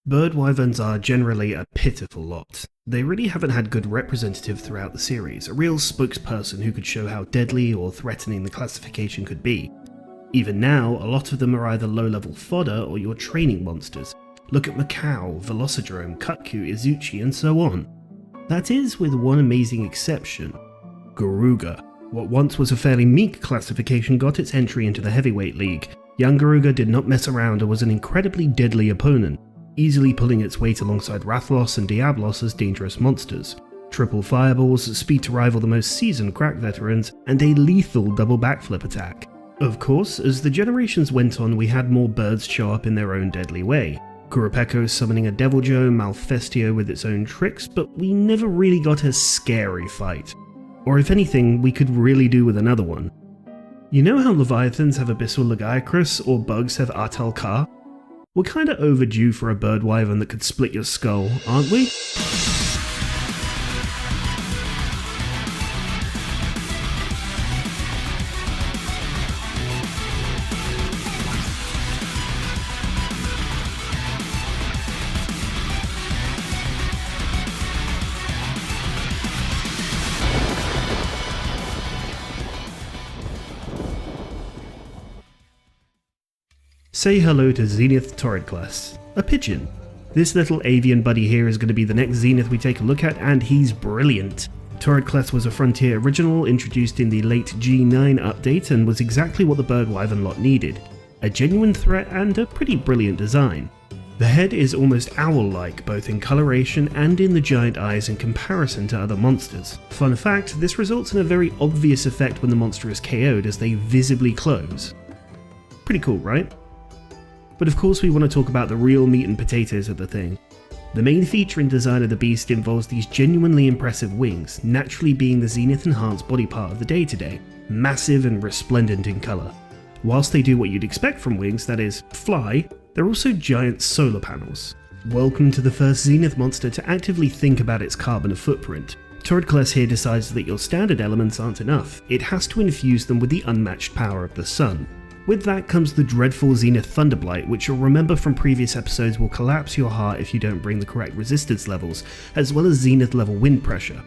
Bird Wyverns are generally a pitiful lot. They really haven't had good representative throughout the series, a real spokesperson who could show how deadly or threatening the classification could be. Even now, a lot of them are either low-level fodder or your training monsters. Look at Macau, Velocidrome, Kutku, Izuchi, and so on. That is, with one amazing exception. Garuga. What once was a fairly meek classification got its entry into the heavyweight league. Young Garuga did not mess around and was an incredibly deadly opponent, easily pulling its weight alongside Rathalos and Diablos as dangerous monsters. Triple fireballs, speed to rival the most seasoned crack veterans, and a lethal double backflip attack. Of course, as the generations went on, we had more birds show up in their own deadly way. Kurapeko summoning a Deviljho, Malfestio with its own tricks, but we never really got a scary fight. Or if anything, we could really do with another one. You know how Leviathans have Abyssal Lagiacrus or bugs have Atal Ka? We're kinda overdue for a bird wyvern that could split your skull, aren't we? Say hello to Zenith Toridcless, a pigeon. This little avian buddy here is going to be the next Zenith we take a look at, and he's brilliant. Toridcless was a Frontier original introduced in the late G9 update and was exactly what the Bird Wyvern lot needed. A genuine threat and a pretty brilliant design. The head is almost owl-like, both in coloration and in the giant eyes in comparison to other monsters. Fun fact, this results in a very obvious effect when the monster is KO'd as they visibly close. Pretty cool, right? But of course we want to talk about the real meat and potatoes of the thing. The main feature and design of the beast involves these genuinely impressive wings, naturally being the Zenith enhanced body part of the day-to-day, massive and resplendent in colour. Whilst they do what you'd expect from wings, that is, fly, they're also giant solar panels. Welcome to the first Zenith monster to actively think about its carbon footprint. Toridcless here decides that your standard elements aren't enough, it has to infuse them with the unmatched power of the sun. With that comes the dreadful Zenith Thunderblight, which you'll remember from previous episodes will collapse your heart if you don't bring the correct resistance levels, as well as Zenith level wind pressure.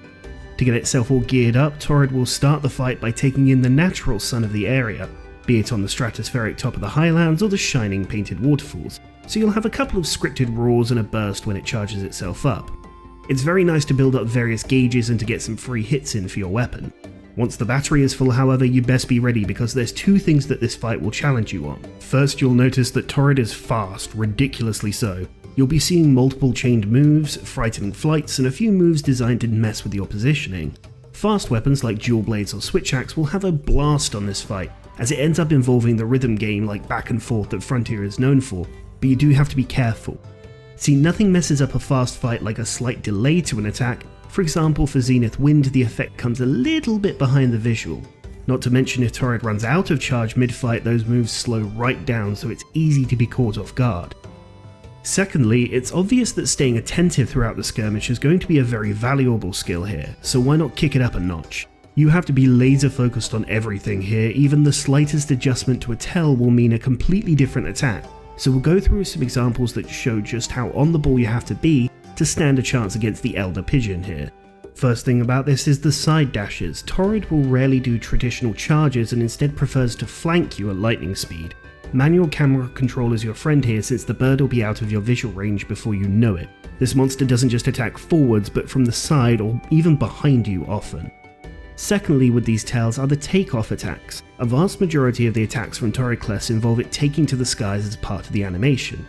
To get itself all geared up, Torid will start the fight by taking in the natural sun of the area, be it on the stratospheric top of the highlands or the shining painted waterfalls, so you'll have a couple of scripted roars and a burst when it charges itself up. It's very nice to build up various gauges and to get some free hits in for your weapon. Once the battery is full, however, you best be ready because there's two things that this fight will challenge you on. First, you'll notice that Torid is fast, ridiculously so. You'll be seeing multiple chained moves, frightening flights, and a few moves designed to mess with your positioning. Fast weapons like dual blades or switch axe will have a blast on this fight, as it ends up involving the rhythm game like back and forth that Frontier is known for, but you do have to be careful. See, nothing messes up a fast fight like a slight delay to an attack. For example, for Zenith Wind, the effect comes a little bit behind the visual. Not to mention if Torid runs out of charge mid-fight, those moves slow right down, so it's easy to be caught off guard. Secondly, it's obvious that staying attentive throughout the skirmish is going to be a very valuable skill here, so why not kick it up a notch? You have to be laser focused on everything here, even the slightest adjustment to a tell will mean a completely different attack, so we'll go through some examples that show just how on the ball you have to be to stand a chance against the Elder Pigeon here. First thing about this is the side dashes. Torid will rarely do traditional charges and instead prefers to flank you at lightning speed. Manual camera control is your friend here since the bird will be out of your visual range before you know it. This monster doesn't just attack forwards but from the side or even behind you often. Secondly, with these tails are the takeoff attacks. A vast majority of the attacks from Toridcless involve it taking to the skies as part of the animation.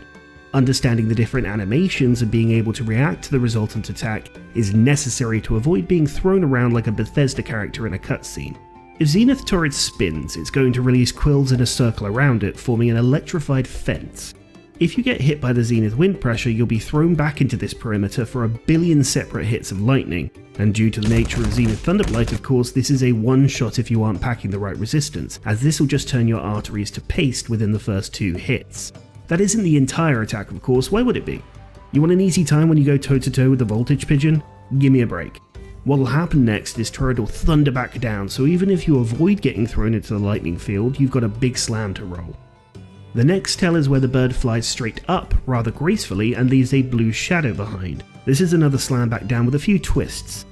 Understanding the different animations and being able to react to the resultant attack is necessary to avoid being thrown around like a Bethesda character in a cutscene. If Zenith Torid spins, it's going to release quills in a circle around it, forming an electrified fence. If you get hit by the Zenith wind pressure, you'll be thrown back into this perimeter for a billion separate hits of lightning, and due to the nature of Zenith Thunderblight, of course, this is a one-shot if you aren't packing the right resistance, as this will just turn your arteries to paste within the first two hits. That isn't the entire attack, of course, why would it be? You want an easy time when you go toe-to-toe with the voltage pigeon? Give me a break. What'll happen next is Torid will thunder back down, so even if you avoid getting thrown into the lightning field, you've got a big slam to roll. The next tell is where the bird flies straight up rather gracefully and leaves a blue shadow behind. This is another slam back down with a few twists.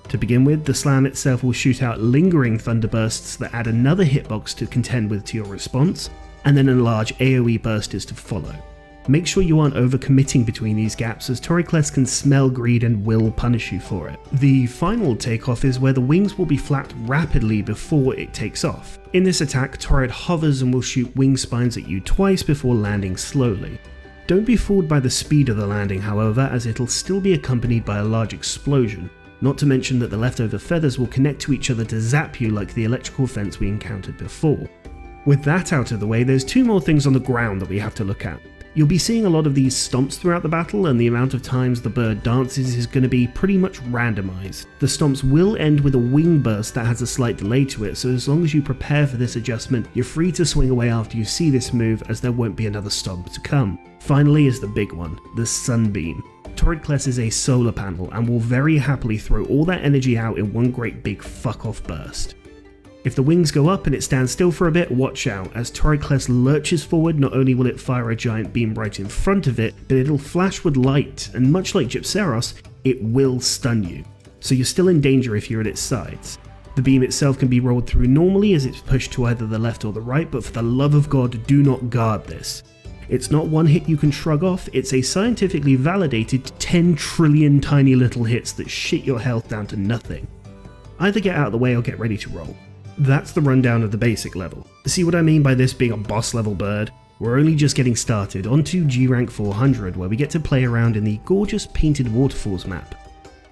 To begin with, the slam itself will shoot out lingering thunderbursts that add another hitbox to contend with to your response, and then a large AoE burst is to follow. Make sure you aren't overcommitting between these gaps, as Toridcless can smell greed and will punish you for it. The final takeoff is where the wings will be flapped rapidly before it takes off. In this attack, Torid hovers and will shoot wing spines at you twice before landing slowly. Don't be fooled by the speed of the landing, however, as it'll still be accompanied by a large explosion, not to mention that the leftover feathers will connect to each other to zap you like the electrical fence we encountered before. With that out of the way, there's two more things on the ground that we have to look at. You'll be seeing a lot of these stomps throughout the battle, and the amount of times the bird dances is going to be pretty much randomized. The stomps will end with a wing burst that has a slight delay to it, so as long as you prepare for this adjustment, you're free to swing away after you see this move, as there won't be another stomp to come. Finally is the big one, the sunbeam. Toridcless is a solar panel and will very happily throw all that energy out in one great big fuck off burst. If the wings go up and it stands still for a bit, watch out. As Toridcless lurches forward, not only will it fire a giant beam right in front of it, but it'll flash with light, and much like Gypceros, it will stun you. So you're still in danger if you're at its sides. The beam itself can be rolled through normally as it's pushed to either the left or the right, but for the love of God, do not guard this. It's not one hit you can shrug off, it's a scientifically validated 10 trillion tiny little hits that shit your health down to nothing. Either get out of the way or get ready to roll. That's the rundown of the basic level. See what I mean by this being a boss level bird? We're only just getting started, onto G rank 400 where we get to play around in the gorgeous painted waterfalls map.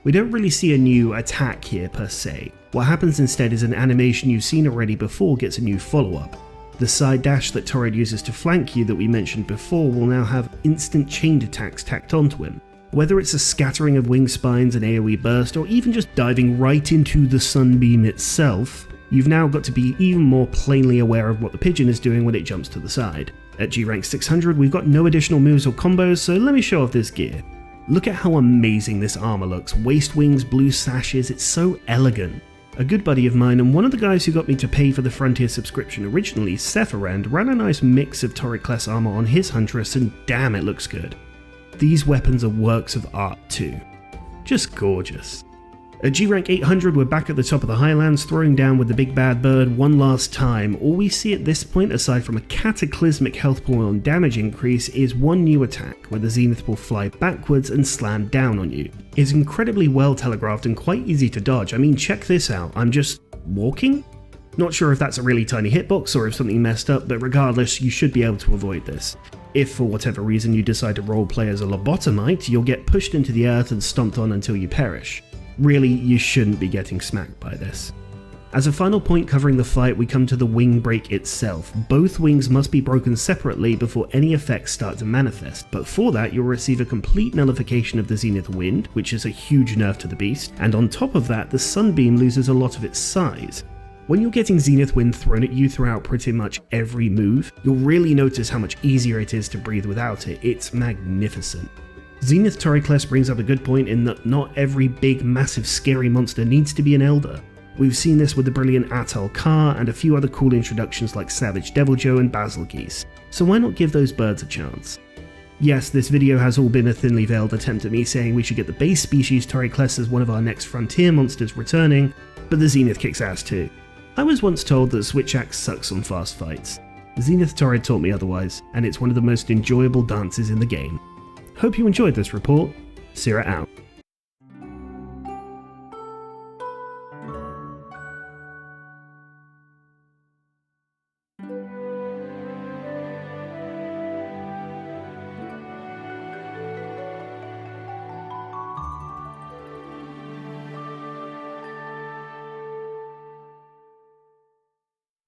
We don't really see a new attack here per se. What happens instead is an animation you've seen already before gets a new follow-up. The side dash that Torid uses to flank you that we mentioned before will now have instant chained attacks tacked onto him. Whether it's a scattering of wing spines, an AoE burst, or even just diving right into the sunbeam itself, you've now got to be even more plainly aware of what the pigeon is doing when it jumps to the side. At G rank 600 we've got no additional moves or combos, so let me show off this gear. Look at how amazing this armor looks, waist wings, blue sashes, it's so elegant. A good buddy of mine and one of the guys who got me to pay for the Frontier subscription originally, Sepharand, ran a nice mix of Toridcless armor on his Huntress and damn it looks good. These weapons are works of art too. Just gorgeous. At G rank 800 we're back at the top of the Highlands, throwing down with the big bad bird one last time. All we see at this point, aside from a cataclysmic health pool and damage increase, is one new attack, where the Zenith will fly backwards and slam down on you. It's incredibly well telegraphed and quite easy to dodge. I mean, check this out, I'm just walking? Not sure if that's a really tiny hitbox or if something messed up, but regardless, you should be able to avoid this. If for whatever reason you decide to roleplay as a lobotomite, you'll get pushed into the earth and stomped on until you perish. Really, you shouldn't be getting smacked by this. As a final point covering the fight, we come to the wing break itself. Both wings must be broken separately before any effects start to manifest, but for that you'll receive a complete nullification of the Zenith Wind, which is a huge nerf to the beast, and on top of that the Sunbeam loses a lot of its size. When you're getting Zenith Wind thrown at you throughout pretty much every move, you'll really notice how much easier it is to breathe without it. It's magnificent. Zenith Toridcless brings up a good point in that not every big, massive, scary monster needs to be an Elder. We've seen this with the brilliant Atal Kar and a few other cool introductions like Savage Deviljho and Basilgeuse, so why not give those birds a chance? Yes, this video has all been a thinly veiled attempt at me saying we should get the base species Toridcless as one of our next frontier monsters returning, but the Zenith kicks ass too. I was once told that Switch Axe sucks on fast fights. Zenith Torid taught me otherwise, and it's one of the most enjoyable dances in the game. Hope you enjoyed this report. Cera out.